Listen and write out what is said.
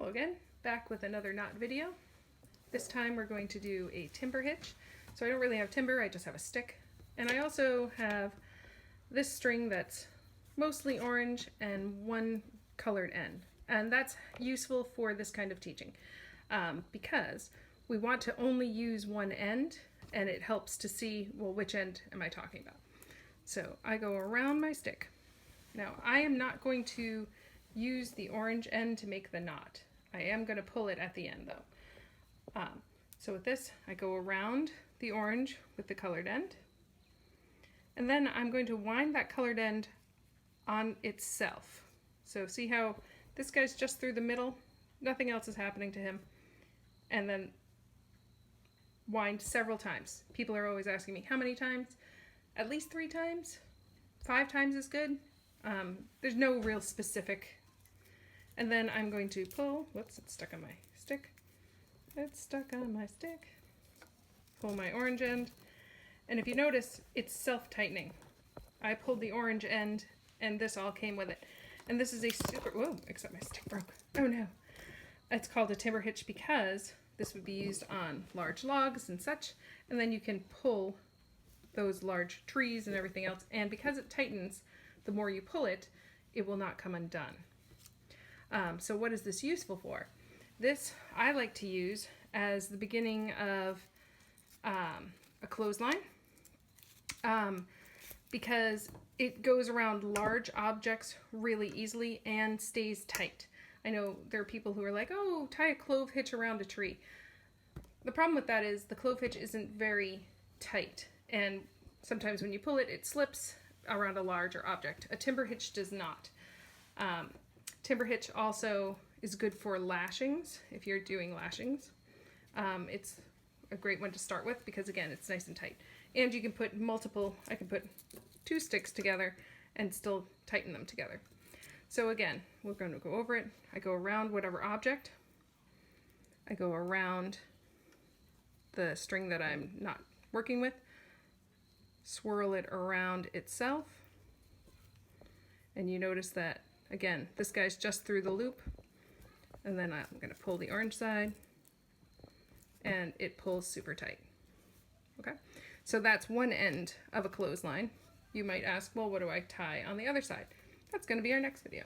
Hello again, back with another knot video. This time we're going to do a timber hitch. So I don't really have timber, I just have a stick. And I also have this string that's mostly orange and one colored end. And that's useful for this kind of teaching because we want to only use one end, and it helps to see, well, which end am I talking about? So I go around my stick. Now I am not going to use the orange end to make the knot. I am going to pull it at the end though. So with this, I go around the orange with the colored end, and then I'm going to wind that colored end on itself. So see how this guy's just through the middle, nothing else is happening to him, and then wind several times. People are always asking me how many times. At least 3 times. 5 times is good. There's no real specific. And then I'm going to pull, whoops, it's stuck on my stick. It's stuck on my stick. Pull my orange end. And if you notice, it's self-tightening. I pulled the orange end and this all came with it. And this is a super, whoa, except my stick broke. Oh no. It's called a timber hitch because this would be used on large logs and such. And then you can pull those large trees and everything else. And because it tightens, the more you pull it, it will not come undone. So what is this useful for? This I like to use as the beginning of a clothesline because it goes around large objects really easily and stays tight. I know there are people who are like, oh, tie a clove hitch around a tree. The problem with that is the clove hitch isn't very tight, and sometimes when you pull it, it slips around a larger object. A timber hitch does not. Timber hitch also is good for lashings, if you're doing lashings. It's a great one to start with because, again, it's nice and tight. And you can put multiple, I can put 2 sticks together and still tighten them together. So again, we're going to go over it. I go around whatever object. I go around the string that I'm not working with. Swirl it around itself. And you notice that, again, this guy's just through the loop. And then I'm going to pull the orange side. And it pulls super tight. Okay? So that's one end of a clothesline. You might ask, well, what do I tie on the other side? That's going to be our next video.